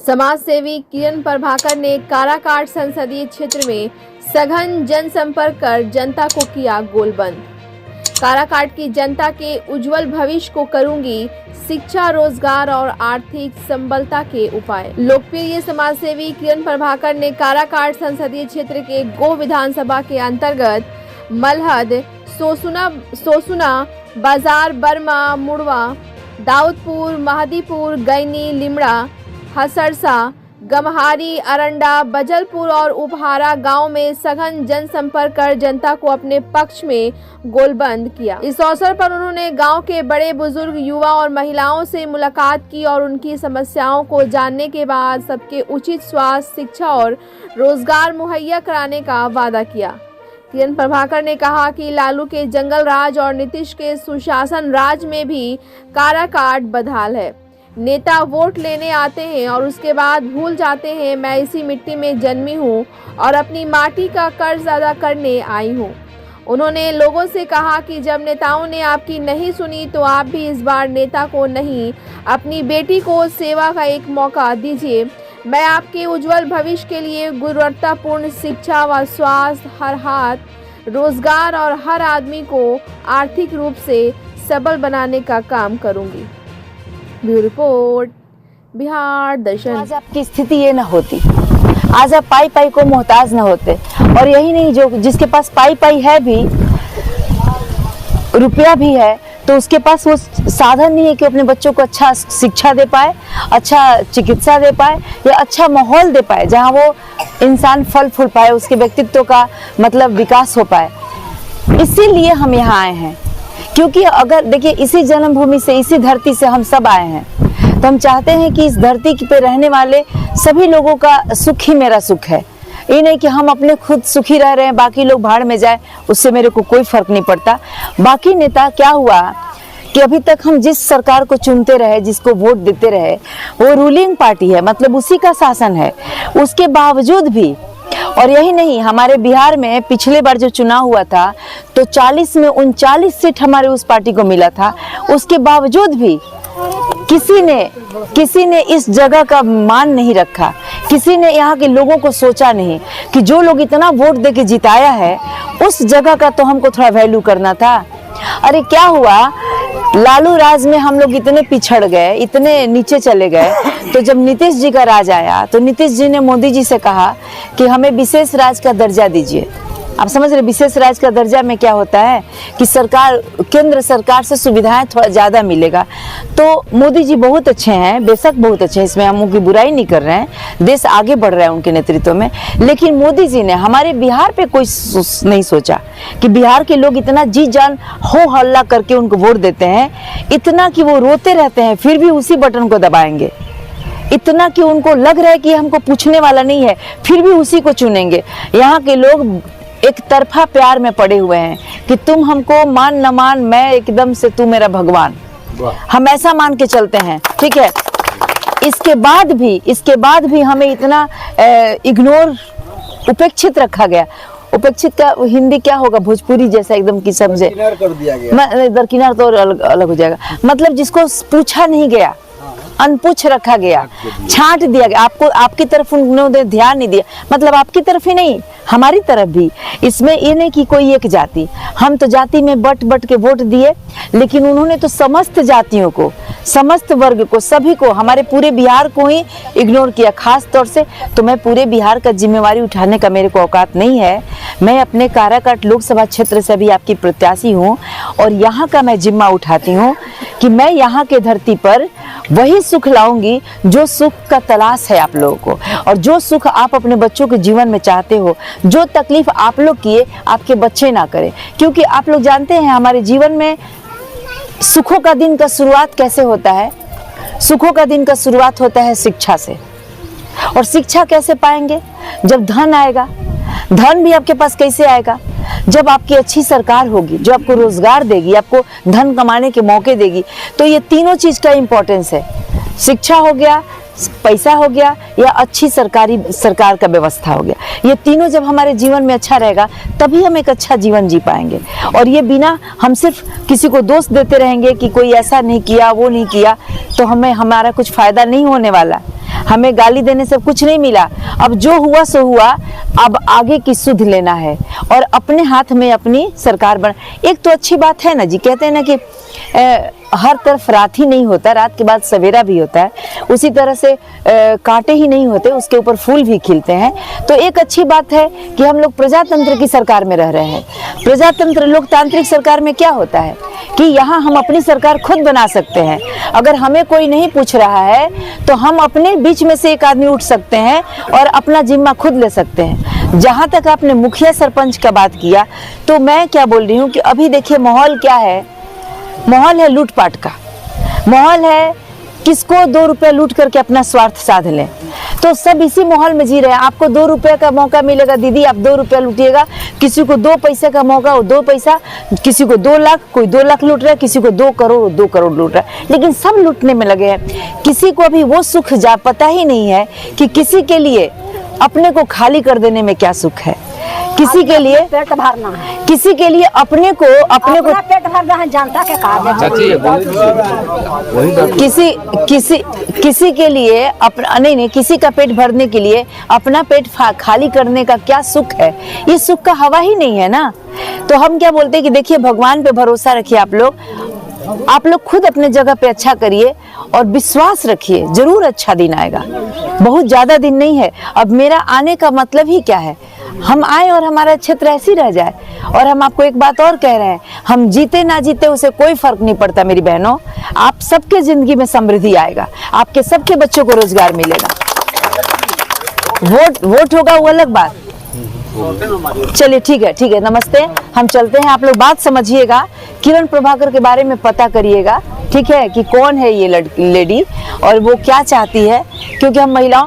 समाज सेवी किरण प्रभाकर ने काराकाट संसदीय क्षेत्र में सघन जनसंपर्क कर जनता को किया गोलबंद। काराकाट की जनता के उज्जवल भविष्य को करूंगी शिक्षा, रोजगार और आर्थिक संबलता के उपाय। लोकप्रिय समाज सेवी किरण प्रभाकर ने काराकाट संसदीय क्षेत्र के गो विधानसभा के अंतर्गत मलहद, सोसुना बाजार, बर्मा, मुड़वा, दाऊदपुर, महदीपुर, गैनी, लिमड़ा, हसरसा, गमहारी, अरंडा, बजलपुर और उपहारा गांव में सघन जनसंपर्क कर जनता को अपने पक्ष में गोलबंद किया। इस अवसर पर उन्होंने गांव के बड़े बुजुर्ग, युवा और महिलाओं से मुलाकात की और उनकी समस्याओं को जानने के बाद सबके उचित स्वास्थ्य, शिक्षा और रोजगार मुहैया कराने का वादा किया। किरण प्रभाकर ने कहा कि लालू के जंगल राज और नीतीश के सुशासन राज में भी काराकाट बदहाल है। नेता वोट लेने आते हैं और उसके बाद भूल जाते हैं। मैं इसी मिट्टी में जन्मी हूँ और अपनी माटी का कर्ज अदा करने आई हूँ। उन्होंने लोगों से कहा कि जब नेताओं ने आपकी नहीं सुनी तो आप भी इस बार नेता को नहीं, अपनी बेटी को सेवा का एक मौका दीजिए। मैं आपके उज्जवल भविष्य के लिए गुणवत्तापूर्ण शिक्षा व स्वास्थ्य, हर हाथ रोजगार और हर आदमी को आर्थिक रूप से सबल बनाने का काम करूंगी। ब्यूरो रिपोर्ट, बिहार दर्शन। आज आपकी स्थिति ये ना होती, आज आप पाई पाई को मोहताज ना होते। और यही नहीं, जो जिसके पास पाई पाई है भी, रुपया भी है, तो उसके पास वो साधन नहीं है कि अपने बच्चों को अच्छा शिक्षा दे पाए, अच्छा चिकित्सा दे पाए या अच्छा माहौल दे पाए जहाँ वो इंसान फल फूल पाए, उसके व्यक्तित्व का मतलब विकास हो पाए। इसीलिए हम यहाँ आए हैं, क्योंकि अगर देखिए इसी जन्मभूमि से, इसी धरती से हम सब आए हैं, तो हम चाहते हैं कि इस धरती पे रहने वाले सभी लोगों का सुख ही मेरा सुख है। ये नहीं कि हम अपने खुद सुखी रह रहे हैं, बाकी लोग भाड़ में जाए, उससे मेरे को कोई फर्क नहीं पड़ता। बाकी नेता क्या हुआ कि अभी तक हम जिस सरकार को चुनते रहे, जिसको वोट देते रहे, वो रूलिंग पार्टी है, मतलब उसी का शासन है। उसके बावजूद भी, और यही नहीं, हमारे बिहार में पिछले बार जो चुनाव हुआ था तो 40 में 39 सीट हमारे उस पार्टी को मिला था। उसके बावजूद भी किसी ने इस जगह का मान नहीं रखा, किसी ने यहाँ के लोगों को सोचा नहीं कि जो लोग इतना वोट दे के जिताया है उस जगह का तो हमको थोड़ा वैल्यू करना था। अरे क्या हुआ, लालू राज में हम लोग इतने पिछड़ गए, इतने नीचे चले गए, तो जब नीतीश जी का राज आया तो नीतीश जी ने मोदी जी से कहा कि हमें विशेष राज का दर्जा दीजिए। आप समझ रहे, विशेष राज का दर्जा में क्या होता है कि सरकार, केंद्र सरकार से सुविधाएं थोड़ा ज़्यादा मिलेगा। तो मोदी जी बहुत अच्छे हैं, बेशक बहुत अच्छे हैं, इसमें हम उनकी बुराई नहीं कर रहे हैं, देश आगे बढ़ रहा है उनके नेतृत्व में। लेकिन मोदी जी ने हमारे बिहार पे कोई नहीं सोचा कि बिहार के लोग इतना जी जान हो हल्ला करके उनको वोट देते हैं, इतना कि वो रोते रहते हैं फिर भी उसी बटन को दबाएंगे, इतना कि उनको लग रहा है कि हमको पूछने वाला नहीं है फिर भी उसी को चुनेंगे। यहाँ के लोग एक तरफा प्यार में पड़े हुए हैं कि तुम हमको मान न मान, मैं एकदम से तू मेरा भगवान, हम ऐसा मान के चलते हैं, ठीक है। इसके बाद भी हमें इतना इग्नोर, उपेक्षित रखा गया। उपेक्षित का हिंदी क्या होगा, भोजपुरी जैसा एकदम की समझे, दरकिनार तो अलग हो जाएगा, मतलब जिसको पूछा नहीं गया, अनपूछ रखा गया, छांट दिया गया। आपको, आपकी तरफ उन्होंने ध्यान नहीं दिया, मतलब आपकी तरफ ही नहीं हमारी तरफ भी। इसमें ये नहीं कि कोई एक जाति, हम तो जाति में बट के वोट दिए, लेकिन उन्होंने तो समस्त जातियों को, समस्त वर्ग को, सभी को, हमारे पूरे बिहार को ही इग्नोर किया खास तौर से। तो मैं पूरे बिहार का जिम्मेवारी उठाने का मेरे को औकात नहीं है। मैं अपने काराकाट लोकसभा क्षेत्र से भी आपकी प्रत्याशी हूँ और यहाँ का मैं जिम्मा उठाती हूँ कि मैं यहाँ के धरती पर वही सुख लाऊंगी जो सुख का तलाश है आप लोगों को, और जो सुख आप अपने बच्चों के जीवन में चाहते हो, जो तकलीफ आप लोग किए आपके बच्चे ना करें। क्योंकि आप लोग जानते हैं हमारे जीवन में सुखों का दिन का शुरुआत कैसे होता है, सुखों का दिन का शुरुआत होता है शिक्षा से। और शिक्षा कैसे पाएंगे, जब धन आएगा। धन भी आपके पास कैसे आएगा, जब आपकी अच्छी सरकार होगी जो आपको रोजगार देगी, आपको धन कमाने के मौके देगी। तो ये तीनों चीज का इंपॉर्टेंस है, शिक्षा हो गया, पैसा हो गया, या अच्छी सरकार का व्यवस्था हो गया। ये तीनों जब हमारे जीवन में अच्छा रहेगा तभी हम एक अच्छा जीवन जी पाएंगे। और ये बिना हम सिर्फ किसी को दोष देते रहेंगे कि कोई ऐसा नहीं किया, वो नहीं किया, तो हमें हमारा कुछ फायदा नहीं होने वाला। हमें गाली देने से कुछ नहीं मिला। अब जो हुआ सो हुआ, अब आगे की सुध लेना है और अपने हाथ में अपनी सरकार बना। एक तो अच्छी बात है ना जी, कहते हैं ना कि हर तरफ रात ही नहीं होता, रात के बाद सवेरा भी होता है। उसी तरह से कांटे ही नहीं होते, उसके ऊपर फूल भी खिलते हैं। तो एक अच्छी बात है कि हम लोग प्रजातंत्र की सरकार में रह रहे हैं। प्रजातंत्र लोकतांत्रिक सरकार में क्या होता है कि यहाँ हम अपनी सरकार खुद बना सकते हैं। अगर हमें कोई नहीं पूछ रहा है तो हम अपने बीच में से एक आदमी उठ सकते हैं और अपना जिम्मा खुद ले सकते हैं। जहाँ तक आपने मुखिया सरपंच का बात किया, तो मैं क्या बोल रही हूँ कि अभी देखिए माहौल क्या है। माहौल है लूटपाट का, माहौल है किसको 2 रुपए लूट करके अपना स्वार्थ साध लें। तो सब इसी माहौल में जी रहे हैं। आपको 2 रुपए का मौका मिलेगा, दीदी आप 2 रुपया लूटिएगा। किसी को 2 पैसे का मौका, वो 2 पैसा, किसी को 2 लाख, कोई 2 लाख लूट रहा है, किसी को 2 करोड़, 2 करोड़ लूट रहा है। लेकिन सब लूटने में लगे हैं। किसी को अभी वो सुख जा पता ही नहीं है कि किसी के लिए अपने को खाली कर देने में क्या सुख है। किसी के लिए पेट भरना है, किसी के लिए अपने को पेट भरना है, जनता के किसी के लिए अपना नहीं, किसी का पेट भरने के लिए अपना पेट खाली करने का क्या सुख है। ये सुख का हवा ही नहीं है ना। तो हम क्या बोलते हैं कि देखिए भगवान पे भरोसा रखिए। आप लोग खुद अपने जगह पे अच्छा करिए और विश्वास रखिए, जरूर अच्छा दिन आएगा। बहुत ज्यादा दिन नहीं है। अब मेरा आने का मतलब ही क्या है, हम आए और हमारा क्षेत्र ऐसी रह जाए। और हम आपको एक बात और कह रहे हैं, हम जीते ना जीते उसे कोई फर्क नहीं पड़ता मेरी बहनों। आप सबके जिंदगी में समृद्धि आएगा, आपके सबके बच्चों को रोजगार मिलेगा। वोट होगा वो अलग बात। चलिए ठीक है, नमस्ते। हम चलते हैं। आप लोग बात समझिएगा, किरण प्रभाकर के बारे में पता करिएगा, ठीक है, कि कौन है ये लेडी और वो क्या चाहती है, क्योंकि हम महिलाओं